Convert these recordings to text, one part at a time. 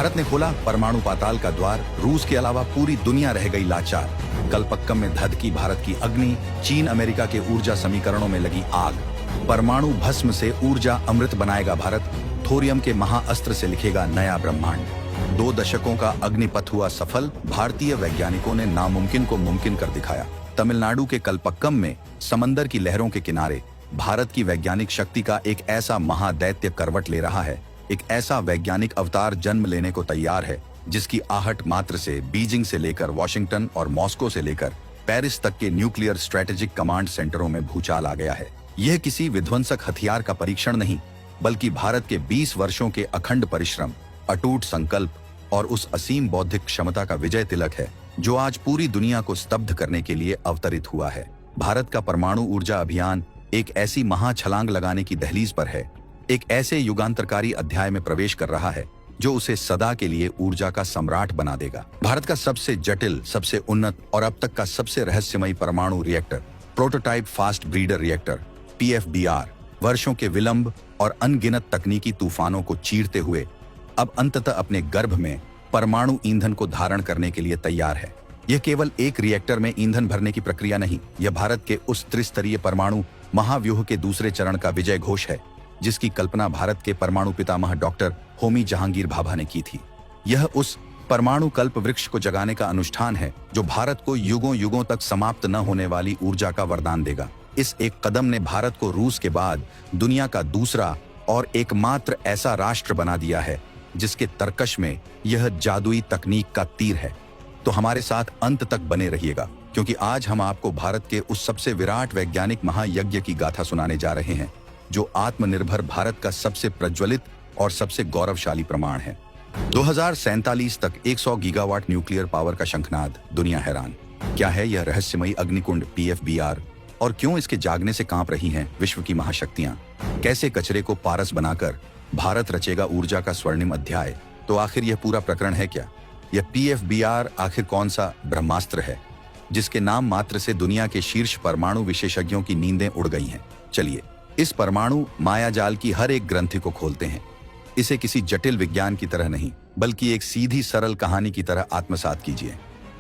भारत ने खोला परमाणु पाताल का द्वार, रूस के अलावा पूरी दुनिया रह गई लाचार। कलपक्कम में धधकी भारत की अग्नि, चीन अमेरिका के ऊर्जा समीकरणों में लगी आग। परमाणु भस्म से ऊर्जा अमृत बनाएगा भारत, थोरियम के महाअस्त्र से लिखेगा नया ब्रह्मांड। 2 दशकों का अग्निपथ हुआ सफल, भारतीय वैज्ञानिकों ने नामुमकिन को मुमकिन कर दिखाया। तमिलनाडु के कलपक्कम में समंदर की लहरों के किनारे भारत की वैज्ञानिक शक्ति का एक ऐसा महादैत्य करवट ले रहा है, एक ऐसा वैज्ञानिक अवतार जन्म लेने को तैयार है जिसकी आहट मात्र से बीजिंग से लेकर वॉशिंगटन और मॉस्को से लेकर पेरिस तक के न्यूक्लियर स्ट्रेटेजिक कमांड सेंटरों में भूचाल आ गया है। यह किसी विध्वंसक हथियार का परीक्षण नहीं, बल्कि भारत के 20 वर्षों के अखंड परिश्रम, अटूट संकल्प और उस असीम बौद्धिक क्षमता का विजय तिलक है जो आज पूरी दुनिया को स्तब्ध करने के लिए अवतरित हुआ है। भारत का परमाणु ऊर्जा अभियान एक ऐसी महा छलांग लगाने की दहलीज पर है, एक ऐसे युगांतरकारी अध्याय में प्रवेश कर रहा है जो उसे सदा के लिए ऊर्जा का सम्राट बना देगा। भारत का सबसे जटिल, सबसे उन्नत और अब तक का सबसे रहस्यमयी परमाणु reactor, prototype fast breeder reactor PFBR, वर्षों के विलंब और अनगिनत तकनीकी तूफानों को चीरते हुए अब अंततः अपने गर्भ में परमाणु ईंधन को धारण करने के लिए तैयार है। यह केवल एक रिएक्टर में ईंधन भरने की प्रक्रिया नहीं, यह भारत के उस त्रिस्तरीय परमाणु महाव्यूह के दूसरे चरण का विजय घोष है जिसकी कल्पना भारत के परमाणु पितामह डॉक्टर होमी जहांगीर भाभा ने की थी। यह उस परमाणु कल्प वृक्ष को जगाने का अनुष्ठान है जो भारत को युगों युगों तक समाप्त न होने वाली ऊर्जा का वरदान देगा। इस एक कदम ने भारत को रूस के बाद दुनिया का दूसरा और एकमात्र ऐसा राष्ट्र बना दिया है जिसके तर्कश में यह जादुई तकनीक का तीर है। तो हमारे साथ अंत तक बने रहिएगा, क्योंकि आज हम आपको भारत के उस सबसे विराट वैज्ञानिक महायज्ञ की गाथा सुनाने जा रहे हैं जो आत्मनिर्भर भारत का सबसे प्रज्वलित और सबसे गौरवशाली प्रमाण है। 2047 तक 100 गीगावाट न्यूक्लियर पावर का शंखनाद, दुनिया हैरान। क्या है यह रहस्यमयी अग्निकुंड PFBR और क्यों इसके जागने से कांप रही हैं विश्व की महाशक्तियां? कैसे कचरे को पारस बनाकर भारत रचेगा ऊर्जा का स्वर्णिम अध्याय? तो आखिर यह पूरा प्रकरण है क्या? यह PFBR आखिर कौन सा ब्रह्मास्त्र है जिसके नाम मात्र से दुनिया के शीर्ष परमाणु विशेषज्ञों की नींदें उड़ गई हैं? चलिए इस परमाणु मायाजाल की हर एक ग्रंथि को खोलते हैं। इसे किसी जटिल विज्ञान की तरह नहीं, बल्कि एक सीधी सरल कहानी की तरह आत्मसात कीजिए।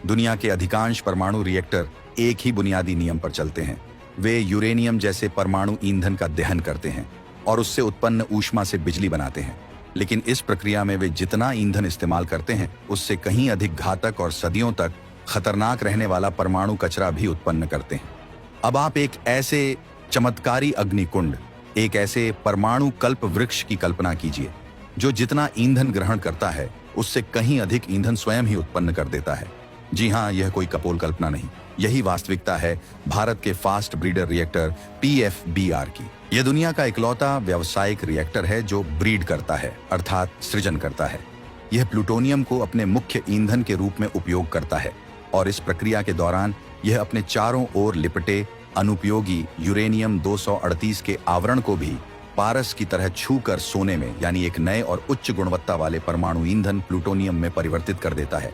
दुनिया के अधिकांश परमाणु रिएक्टर एक ही बुनियादी नियम पर चलते हैं। वे यूरेनियम जैसे परमाणु ईंधन का दहन करते हैं और उससे उत्पन्न ऊष्मा से बिजली बनाते हैं। लेकिन इस प्रक्रिया में वे जितना ईंधन इस्तेमाल करते हैं उससे कहीं अधिक घातक और सदियों तक खतरनाक रहने वाला परमाणु कचरा भी उत्पन्न करते हैं। अब आप एक ऐसे चमत्कारी अग्निकुंड, एक ऐसे परमाणु कल्प वृक्ष की कल्पना कीजिए जो जितना ईंधन ग्रहण करता है उससे कहीं अधिक ईंधन स्वयं ही उत्पन्न कर देता है। जी हाँ, यह कोई कपोल कल्पना नहीं, यही वास्तविकता है भारत के फास्ट ब्रीडर रिएक्टर PFBR की। यह दुनिया का इकलौता व्यावसायिक रिएक्टर है जो ब्रीड करता है, अर्थात सृजन करता है। यह प्लूटोनियम को अपने मुख्य ईंधन के रूप में उपयोग करता है और इस प्रक्रिया के दौरान यह अपने चारों ओर लिपटे अनुपयोगी यूरेनियम 238 के आवरण को भी पारस की तरह छूकर सोने में, यानी एक नए और उच्च गुणवत्ता वाले परमाणु ईंधन प्लूटोनियम में परिवर्तित कर देता है।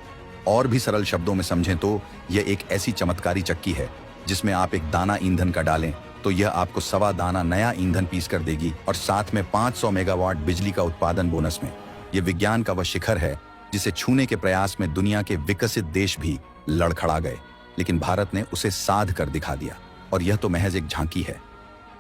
और भी सरल शब्दों में समझें तो यह एक ऐसी चमत्कारी चक्की है जिसमें आप एक दाना ईंधन का डालें तो यह आपको 1.25 दाना नया ईंधन पीस कर देगी और साथ में 500 मेगावाट बिजली का उत्पादन बोनस में। यह विज्ञान का वह शिखर है जिसे छूने के प्रयास में दुनिया के विकसित देश भी लड़खड़ा गए, लेकिन भारत ने उसे साध कर दिखा दिया। और यह तो महज एक झांकी है।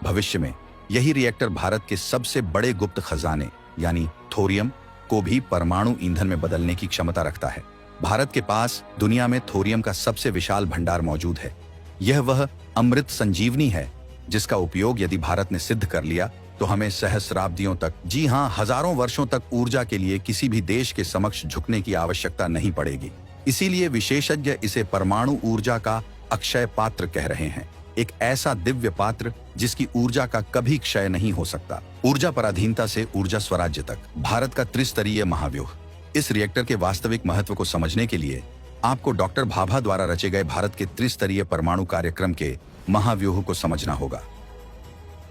भविष्य में यही रिएक्टर भारत के सबसे बड़े गुप्त खजाने यानी थोरियम को भी परमाणु ईंधन में बदलने की क्षमता रखता है। भारत के पास दुनिया में थोरियम का सबसे विशाल भंडार मौजूद है। यह वह अमृत संजीवनी है जिसका उपयोग यदि भारत ने सिद्ध कर लिया तो हमें सहस्राब्दियों तक, जी हाँ, हजारों वर्षों तक ऊर्जा के लिए किसी भी देश के समक्ष झुकने की आवश्यकता नहीं पड़ेगी। इसीलिए विशेषज्ञ इसे परमाणु ऊर्जा का अक्षय पात्र कह रहे हैं, एक ऐसा दिव्य पात्र जिसकी ऊर्जा का कभी क्षय नहीं हो सकता। ऊर्जा पराधीनता से ऊर्जा स्वराज्य तक, भारत का त्रिस्तरीय महाव्यूह। इस रिएक्टर के वास्तविक महत्व को समझने के लिए आपको डॉक्टर भाभा द्वारा रचे गए भारत के त्रिस्तरीय परमाणु कार्यक्रम के महाव्यूह को समझना होगा।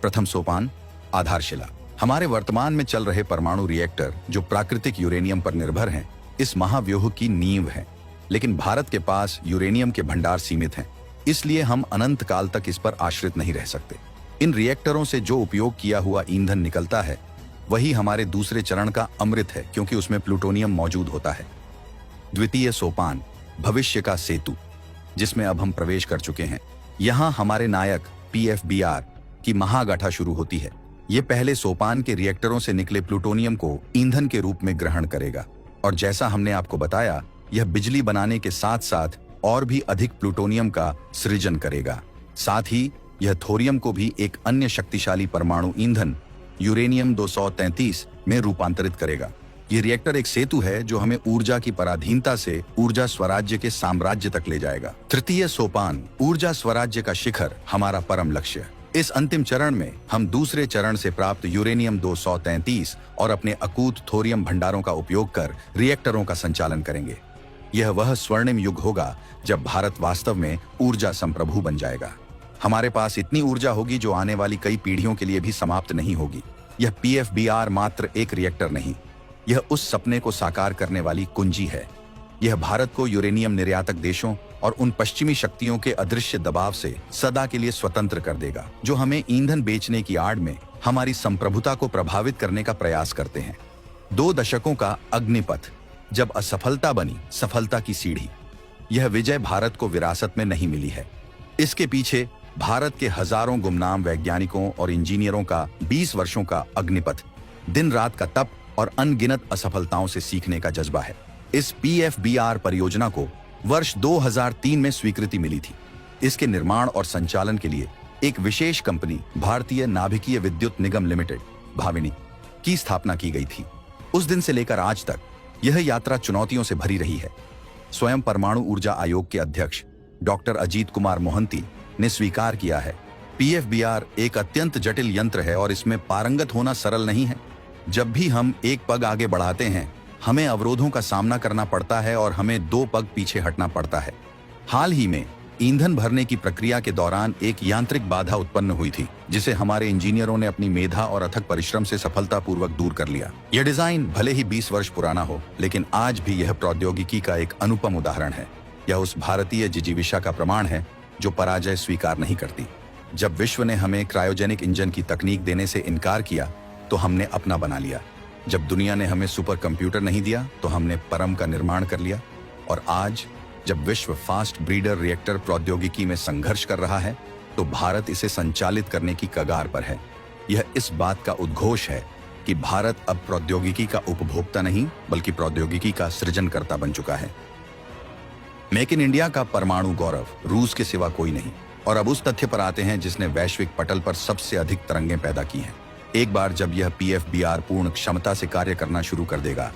प्रथम सोपान, आधारशिला। हमारे वर्तमान में चल रहे परमाणु रिएक्टर जो प्राकृतिक यूरेनियम पर निर्भर हैं, इस महाव्यूह की नींव है। लेकिन भारत के पास यूरेनियम के भंडार सीमित हैं, इसलिए हम अनंत काल तक इस पर आश्रित नहीं रह सकते। इन रिएक्टरों से जो उपयोग किया हुआ ईंधन निकलता है वही हमारे दूसरे चरण का अमृत है, क्योंकि उसमें प्लूटोनियम मौजूद होता है। द्वितीय सोपान, भविष्य का सेतु, जिसमें अब हम प्रवेश कर चुके हैं। यहाँ हमारे नायक PFBR की महागाथा शुरू होती है। ये पहले सोपान के रिएक्टरों से निकले प्लूटोनियम को ईंधन के रूप में ग्रहण करेगा, और जैसा हमने आपको बताया, यह बिजली बनाने के साथ साथ और भी अधिक प्लूटोनियम का सृजन करेगा। साथ ही यह थोरियम को भी एक अन्य शक्तिशाली परमाणु ईंधन यूरेनियम 233 में रूपांतरित करेगा। ये रिएक्टर एक सेतु है जो हमें ऊर्जा की पराधीनता से ऊर्जा स्वराज्य के साम्राज्य तक ले जाएगा। तृतीय सोपान, ऊर्जा स्वराज्य का शिखर, हमारा परम लक्ष्य। इस अंतिम चरण में हम दूसरे चरण से प्राप्त यूरेनियम 233 और अपने अकूत थोरियम भंडारों का उपयोग कर रिएक्टरों का संचालन करेंगे। यह वह स्वर्णिम युग होगा जब भारत वास्तव में ऊर्जा संप्रभु बन जाएगा। हमारे पास इतनी ऊर्जा होगी जो आने वाली कई पीढ़ियों के लिए भी समाप्त नहीं होगी। यह PFBR मात्र एक रिएक्टर नहीं, यह उस सपने को साकार करने वाली कुंजी है। यह भारत को यूरेनियम निर्यातक देशों और उन पश्चिमी शक्तियों के अदृश्य दबाव से सदा के लिए स्वतंत्र कर देगा, जो हमें ईंधन बेचने की आड़ में हमारी संप्रभुता को प्रभावित करने का प्रयास करते हैं। 2 दशकों का अग्निपथ, जब असफलता बनी सफलता की सीढ़ी। यह विजय भारत को विरासत में नहीं मिली है। इसके पीछे भारत के हजारों गुमनाम वैज्ञानिकों और इंजीनियरों का 20 वर्षों का अग्निपथ, दिन रात का तप और अनगिनत असफलताओं से सीखने का जज्बा है। इस PFBR परियोजना को वर्ष 2003 में स्वीकृति मिली थी। इसके निर्माण और संचालन के लिए एक विशेष कंपनी भारतीय नाभिकीय विद्युत निगम लिमिटेड भाविनी की स्थापना की गई थी। उस दिन से लेकर आज तक यह यात्रा चुनौतियों से भरी रही है। स्वयं परमाणु ऊर्जा आयोग के अध्यक्ष डॉक्टर अजीत कुमार मोहंती ने स्वीकार किया है, PFBR एक अत्यंत जटिल यंत्र है और इसमें पारंगत होना सरल नहीं है। जब भी हम एक पग आगे बढ़ाते हैं, हमें अवरोधों का सामना करना पड़ता है और हमें 2 पग पीछे हटना पड़ता है। हाल ही में ईंधन भरने की प्रक्रिया के दौरान एक यांत्रिक बाधा उत्पन्न हुई थी, जिसे हमारे इंजीनियरों ने अपनी मेधा और अथक परिश्रम से सफलतापूर्वक दूर कर लिया। यह डिजाइन भले ही 20 वर्ष पुराना हो, लेकिन आज भी यह प्रौद्योगिकी का एक अनुपम उदाहरण है। यह उस भारतीय जिजीविषा का प्रमाण है जो पराजय स्वीकार नहीं करती। जब विश्व ने हमें क्रायोजेनिक इंजन की तकनीक देने से इनकार किया, तो हमने अपना बना लिया। जब दुनिया ने हमें सुपर कंप्यूटर नहीं दिया, तो हमने परम का निर्माण कर लिया। और आज जब विश्व फास्ट ब्रीडर रिएक्टर प्रौद्योगिकी में संघर्ष कर रहा है, तो भारत इसे संचालित करने की कगार पर है। यह इस बात का उद्घोष है कि भारत अब प्रौद्योगिकी का उपभोक्ता नहीं, बल्कि प्रौद्योगिकी का सृजनकर्ता बन चुका है। मेक इन इंडिया का परमाणु गौरव रूस के सिवा कोई नहीं। और अब उस तथ्य पर आते हैं जिसने वैश्विक पटल पर सबसे अधिक तरंगें पैदा की हैं। एक बार जब यह PFBR पूर्ण क्षमता से कार्य करना शुरू कर देगा,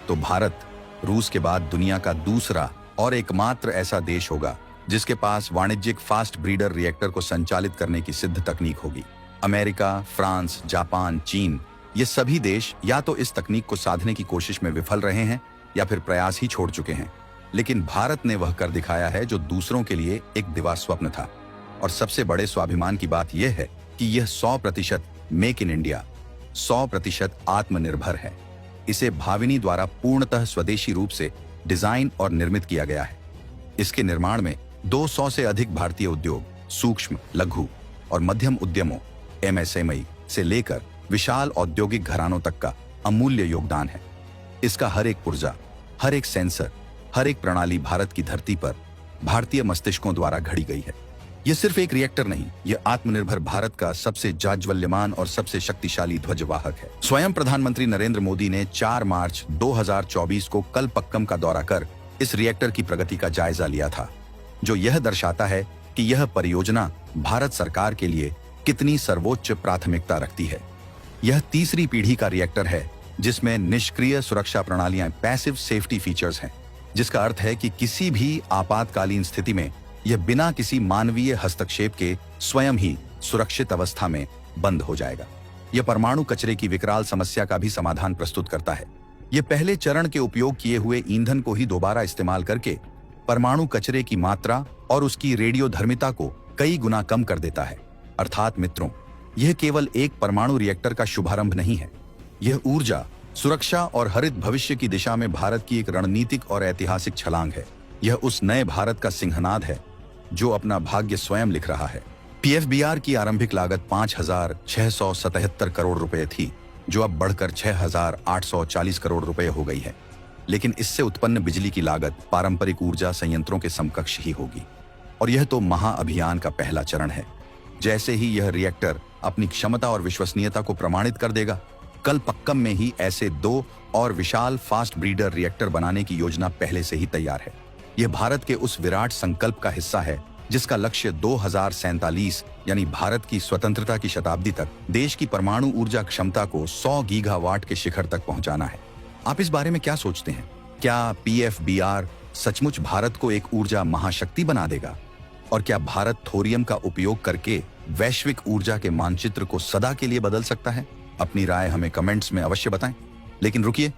तो भारत रूस के बाद दुनिया का दूसरा और एकमात्र ऐसा देश होगा जिसके पास वाणिज्यिक फास्ट ब्रीडर रिएक्टर को संचालित करने की सिद्ध तकनीक होगी। अमेरिका, फ्रांस, जापान, चीन, ये सभी देश या तो इस तकनीक को साधने की कोशिश में विफल रहे हैं या फिर प्रयास ही छोड़ चुके हैं। लेकिन भारत ने वह कर दिखाया है जो दूसरों के लिए एक दिवा स्वप्न था। और सबसे बड़े स्वाभिमान की बात यह है कि यह 100% मेक इन इंडिया, 100% आत्मनिर्भर है। इसे भाविनी द्वारा पूर्णतः स्वदेशी रूप से डिजाइन और निर्मित किया गया है। इसके निर्माण में 200 से अधिक भारतीय उद्योग, सूक्ष्म, लघु और मध्यम उद्यमों MSME से लेकर विशाल औद्योगिक घरानों तक का अमूल्य योगदान है। इसका हर एक पुर्जा, हर एक सेंसर, हर एक प्रणाली भारत की धरती पर भारतीय मस्तिष्कों द्वारा घड़ी गई है। यह सिर्फ एक रिएक्टर नहीं, यह आत्मनिर्भर भारत का सबसे जाज्वल्यमान और सबसे शक्तिशाली ध्वजवाहक है। स्वयं प्रधानमंत्री नरेंद्र मोदी ने 4 मार्च 2024 को कलपक्कम का दौरा कर इस रिएक्टर की प्रगति का जायजा लिया था, जो यह दर्शाता है कि यह परियोजना भारत सरकार के लिए कितनी सर्वोच्च प्राथमिकता रखती है। यह तीसरी पीढ़ी का रिएक्टर है जिसमें निष्क्रिय सुरक्षा प्रणालियां, पैसिव सेफ्टी फीचर्स हैं, जिसका अर्थ है कि किसी भी आपातकालीन स्थिति में यह बिना किसी मानवीय हस्तक्षेप के स्वयं ही सुरक्षित अवस्था में बंद हो जाएगा। यह परमाणु कचरे की विकराल समस्या का भी समाधान प्रस्तुत करता है। यह पहले चरण के उपयोग किए हुए ईंधन को ही दोबारा इस्तेमाल करके परमाणु कचरे की मात्रा और उसकी रेडियोधर्मिता को कई गुना कम कर देता है। अर्थात मित्रों, यह केवल एक परमाणु रिएक्टर का शुभारंभ नहीं है, यह ऊर्जा, सुरक्षा और हरित भविष्य की दिशा में भारत की एक रणनीतिक और ऐतिहासिक छलांग है। यह उस नए भारत का सिंहनाद है जो अपना भाग्य स्वयं लिख रहा है। PFBR की आरंभिक लागत 5,677 करोड़ रुपए थी, जो अब बढ़कर 6,840 करोड़ रुपए हो गई है। लेकिन इससे उत्पन्न बिजली की लागत पारंपरिक ऊर्जा संयंत्रों के समकक्ष ही होगी। और यह तो महाअभियान का पहला चरण है। जैसे ही यह रिएक्टर अपनी क्षमता और विश्वसनीयता को प्रमाणित कर देगा, कलपक्कम में ही ऐसे 2 और विशाल फास्ट ब्रीडर रिएक्टर बनाने की योजना पहले से ही तैयार है। यह भारत के उस विराट संकल्प का हिस्सा है जिसका लक्ष्य 2047 यानी भारत की स्वतंत्रता की शताब्दी तक देश की परमाणु ऊर्जा क्षमता को 100 गीगावाट के शिखर तक पहुंचाना है। आप इस बारे में क्या सोचते हैं? क्या PFBR सचमुच भारत को एक ऊर्जा महाशक्ति बना देगा? और क्या भारत थोरियम का उपयोग करके वैश्विक ऊर्जा के मानचित्र को सदा के लिए बदल सकता है? अपनी राय हमें कमेंट्स में अवश्य बताएं। लेकिन रुकिए,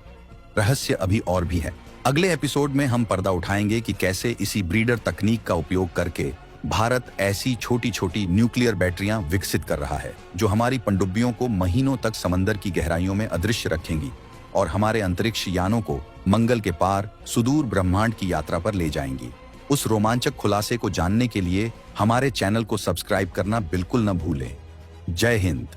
रहस्य अभी और भी है। अगले एपिसोड में हम पर्दा उठाएंगे कि कैसे इसी ब्रीडर तकनीक का उपयोग करके भारत ऐसी छोटी छोटी न्यूक्लियर बैटरियां विकसित कर रहा है जो हमारी पनडुब्बियों को महीनों तक समंदर की गहराइयों में अदृश्य रखेंगी और हमारे अंतरिक्ष यानों को मंगल के पार सुदूर ब्रह्मांड की यात्रा पर ले जाएंगी। उस रोमांचक खुलासे को जानने के लिए हमारे चैनल को सब्सक्राइब करना बिल्कुल न भूलें। जय हिंद।